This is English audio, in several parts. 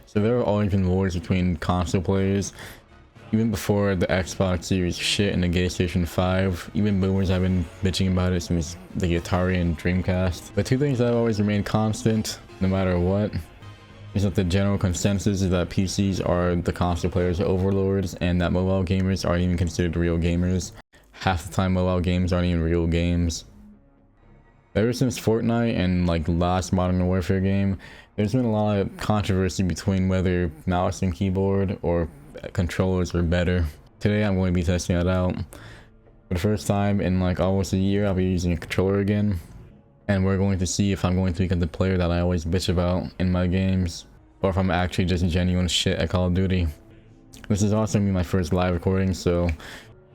So there have always been wars between console players. Even before the Xbox Series shit and the PlayStation 5, even boomers have been bitching about it since the Atari and Dreamcast. But two things that have always remained constant, no matter what, is that the general consensus is that PCs are the console players' overlords and that mobile gamers aren't even considered real gamers. Half the time mobile games aren't even real games. Ever since Fortnite and like the last Modern Warfare game, there's been a lot of controversy between whether mouse and keyboard or controllers were better. Today I'm going to be testing that out. For the first time in like almost a year, I'll be using a controller again. And we're going to see if I'm going to become the player that I always bitch about in my games, or if I'm actually just genuine shit at Call of Duty. This is also going to be my first live recording, so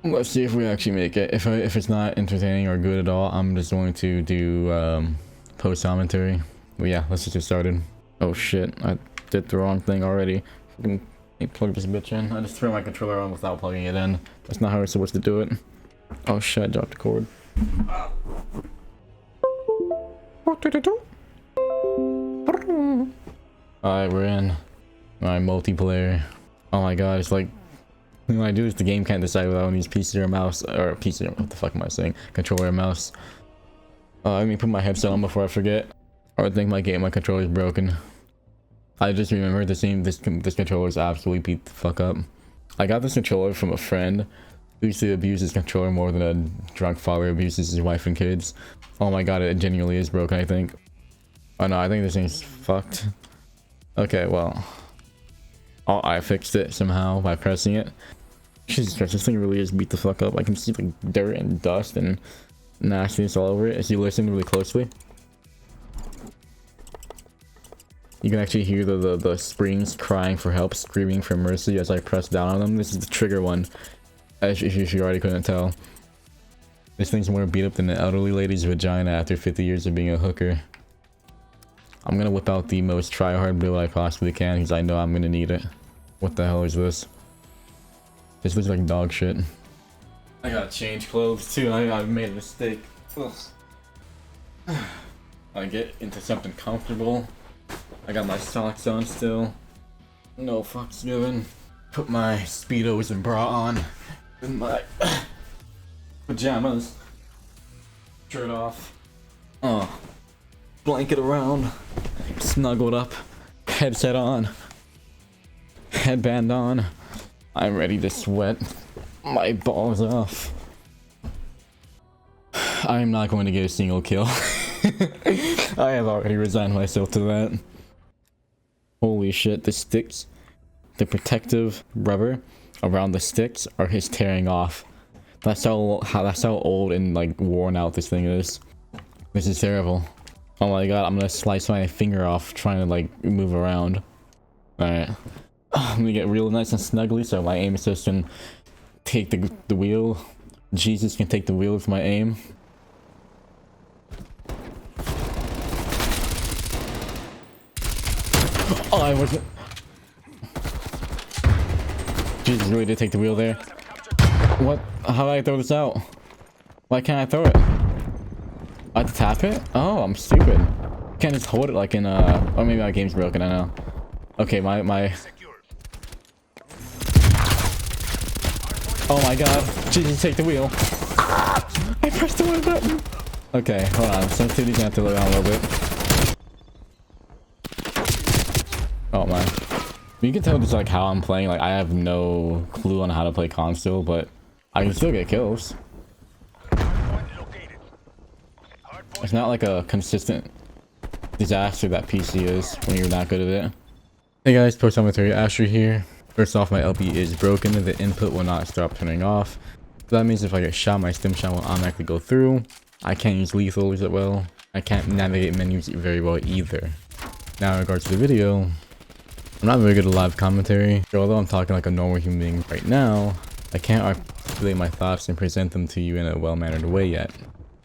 let's see if we actually make it. If it's not entertaining or good at all, I'm just going to do post commentary. But yeah, let's just get started. Oh shit, I did the wrong thing already. Fucking plug this bitch in. I just threw my controller on without plugging it in. That's not how we're supposed to do it. Oh shit, I dropped the cord. Alright, we're in. Alright, multiplayer. Oh my god, it's like when I do this, the game can't decide whether I want to use PC or mouse, or PC, what the fuck am I saying? Controller or mouse. Let me put my headset on before I forget. Or I think my controller is broken. I just remembered this controller is absolutely beat the fuck up. I got this controller from a friend who used to abuse his controller more than a drunk father abuses his wife and kids. Oh my god, it genuinely is broken, I think. Oh no, I think this thing's fucked. Okay, well, I fixed it somehow by pressing it. Jesus Christ, this thing really is beat the fuck up. I can see like dirt and dust and nastiness all over it as you listen really closely. You can actually hear the springs crying for help, screaming for mercy as I press down on them. This is the trigger one, as if you already couldn't tell. This thing's more beat up than an elderly lady's vagina after 50 years of being a hooker. I'm gonna whip out the most try-hard build I possibly can because I know I'm gonna need it. What the hell is this? This looks like dog shit. I gotta change clothes too. I made a mistake. Ugh. I get into something comfortable. I got my socks on still. No fucks given. Put my Speedos and bra on. And my pajamas. Shirt off. Blanket around. Snuggled up. Headset on. Headband on. I'm ready to sweat my balls off. I am not going to get a single kill. I have already resigned myself to that. Holy shit, the sticks, the protective rubber around the sticks are just tearing off. That's how old and like worn out this thing is. This is terrible. Oh my god, I'm gonna slice my finger off trying to like move around. Alright. Let me get real nice and snuggly so my aim assist can take the wheel. Jesus can take the wheel with my aim. Oh, I wasn't. Jesus really did take the wheel there. What? How do I throw this out? Why can't I throw it? I have to tap it? Oh, I'm stupid. Can't just hold it like in oh, maybe my game's broken, I know. Okay, my oh my god. Jesus, take the wheel. I pressed the wrong button. Okay, hold on. Sensitivity's gonna have to load down a little bit. Oh man. You can tell just like how I'm playing. Like I have no clue on how to play console, but I can still get kills. It's not like a consistent disaster that PC is when you're not good at it. Hey guys, post commentary Asher here. First off, my LP is broken. The input will not stop turning off. So that means if I get shot, my stim shot will automatically go through. I can't use lethals that well. I can't navigate menus very well either. Now in regards to the video, I'm not very good at live commentary. So although I'm talking like a normal human being right now, I can't articulate my thoughts and present them to you in a well-mannered way yet.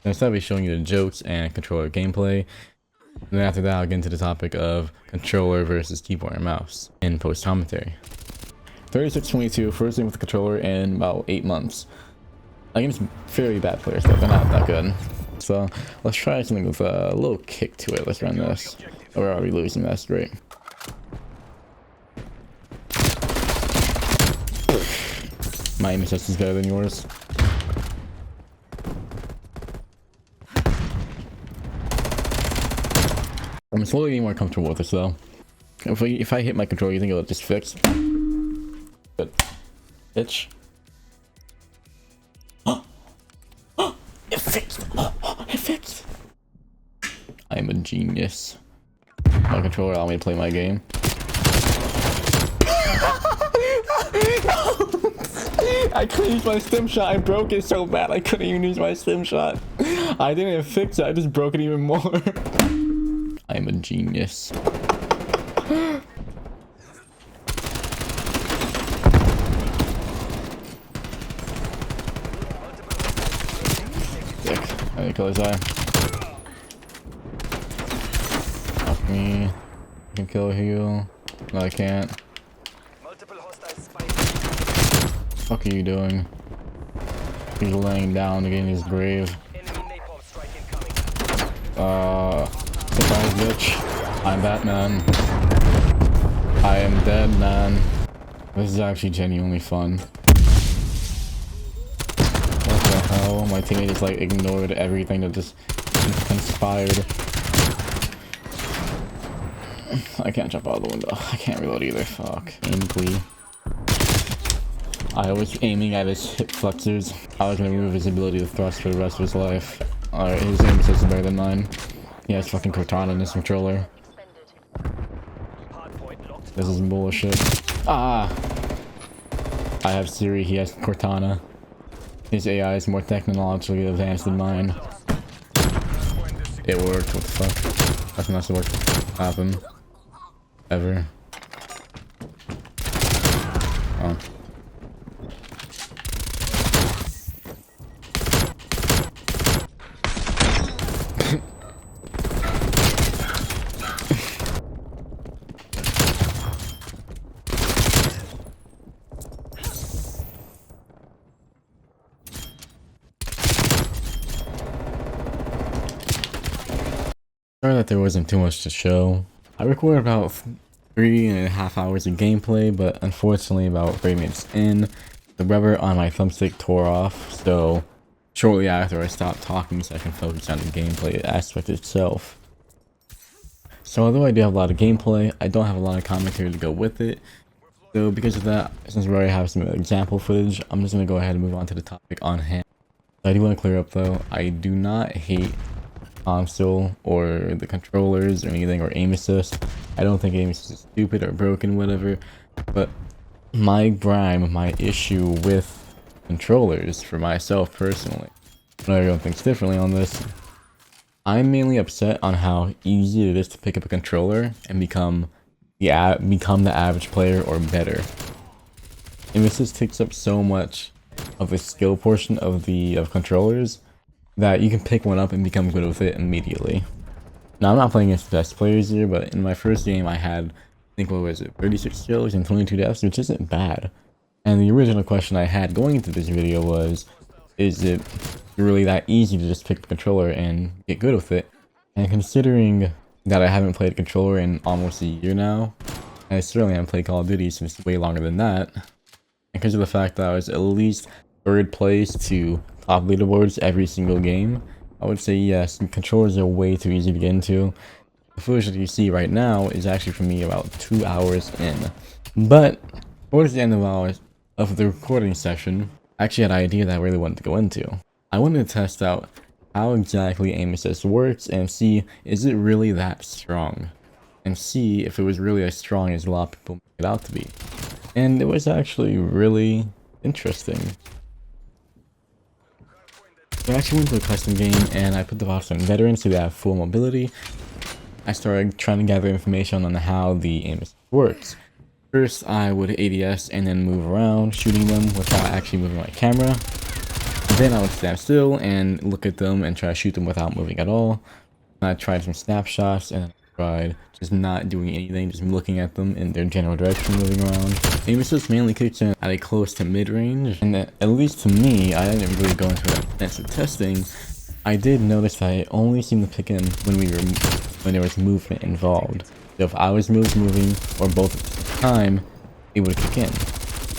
Instead, I'll be showing you the jokes and controller gameplay. And then after that, I'll get into the topic of controller versus keyboard and mouse in post commentary. 3622, first thing with the controller in about 8 months. My game's very bad players though, they're not that good. So let's try something with a little kick to it. Let's run this. Or are we losing? That's great. My aim assist is better than yours. I'm slowly getting more comfortable with this though. If I hit my controller, you think it'll just fix? Good. Bitch. It fixed! It fixed! I'm a genius. My controller allowed me to play my game. I couldn't use my stim shot. I broke it so bad I couldn't even use my stim shot. I didn't even fix it. I just broke it even more. I'm a genius. Sick. I didn't kill his eye. Fuck me. I can kill you. No, I can't. What the fuck are you doing? He's laying down again in his grave. Surprise, bitch. I'm Batman. I am dead, man. This is actually genuinely fun. What the hell? My teammate just like ignored everything that just conspired. I can't jump out of the window. I can't reload either. Fuck. Aim clean. I was aiming at his hip flexors. I was gonna remove his ability to thrust for the rest of his life. Alright, his aim assist is better than mine. He has fucking Cortana in his controller. This is bullshit. Ah! I have Siri, he has Cortana. His AI is more technologically advanced than mine. It worked, what the fuck? That's not supposed to happen. Ever. Oh. Sorry that there wasn't too much to show. I recorded about 3.5 hours of gameplay, but unfortunately about 3 minutes in, the rubber on my thumbstick tore off, so shortly after I stopped talking so I can focus on the gameplay aspect itself. So although I do have a lot of gameplay, I don't have a lot of commentary to go with it. So because of that, since we already have some example footage, I'm just going to go ahead and move on to the topic on hand. I do want to clear up though, I do not hate console or the controllers or anything or aim assist. I don't think aim assist is stupid or broken, whatever, but my issue with controllers for myself personally, I know everyone thinks differently on this, I'm mainly upset on how easy it is to pick up a controller and become the average player or better. Aim assist takes up so much of the skill portion of controllers that you can pick one up and become good with it immediately. Now, I'm not playing against the best players here, but in my first game I had, I think, what was it, 36 kills and 22 deaths, which isn't bad. And the original question I had going into this video was, is it really that easy to just pick up a controller and get good with it? And considering that I haven't played a controller in almost a year now, and I certainly haven't played Call of Duty since way longer than that, and because of the fact that I was at least 3rd place to top leaderboards every single game, I would say yes, controllers are way too easy to get into. The footage that you see right now is actually for me about 2 hours in. But towards the end of the recording session, I actually had an idea that I really wanted to go into. I wanted to test out how exactly aim assist works and see, is it really that strong? And see if it was really as strong as a lot of people make it out to be. And it was actually really interesting. I actually went to a custom game and I put the bots on veteran so they have full mobility. I started trying to gather information on how the aim assist works. First, I would ADS and then move around, shooting them without actually moving my camera. And then I would stand still and look at them and try to shoot them without moving at all. And I tried some snapshots and I tried just not doing anything, just looking at them in their general direction, moving around. Aim assist mainly kicks in at a close to mid-range, and at least to me, I didn't really go into that extensive testing. I did notice that it only seemed to kick in when there was movement involved. So if I was moving or both at the time, it would kick in.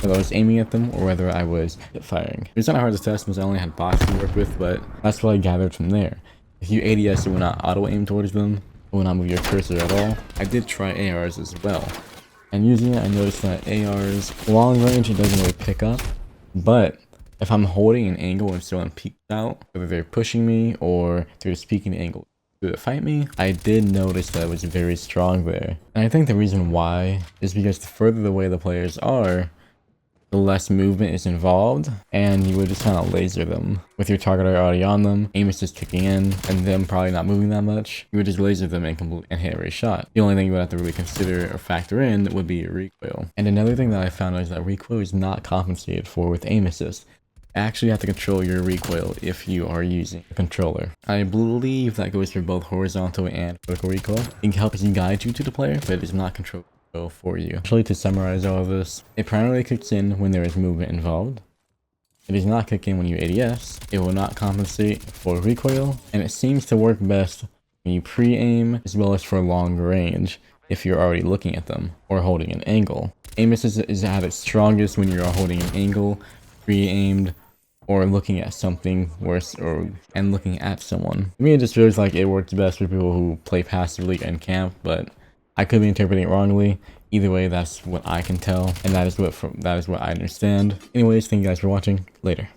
whether I was aiming at them or whether I was firing. It's not hard to test because I only had bots to work with, but that's what I gathered from there. If you ADS, it will not auto aim towards them. It will not move your cursor at all. I did try ARs as well. And using it, I noticed that ARs, long range, it doesn't really pick up. But if I'm holding an angle and someone peeks out, whether they're pushing me or they're speaking angle to fight me, I did notice that it was very strong there. And I think the reason why is because the further away the players are, the less movement is involved, and you would just kind of laser them. With your target already on them, aim assist kicking in, and them probably not moving that much, you would just laser them and hit every shot. The only thing you would have to really consider or factor in would be your recoil. And another thing that I found is that recoil is not compensated for with aim assist. You actually have to control your recoil if you are using a controller. I believe that goes for both horizontal and vertical recoil. It helps you guide you to the player, but it is not controlled for you. Actually, to summarize all of this, it primarily kicks in when there is movement involved. It does not kick in when you ADS. It will not compensate for recoil, and it seems to work best when you pre-aim as well as for long range if you're already looking at them or holding an angle. Aim assist is at its strongest when you're holding an angle, pre-aimed, or looking at something worse and looking at someone. To me, it just feels like it works best for people who play passively and camp, but I could be interpreting it wrongly. Either way, that's what I can tell, and that is what I understand. Anyways, thank you guys for watching. Later.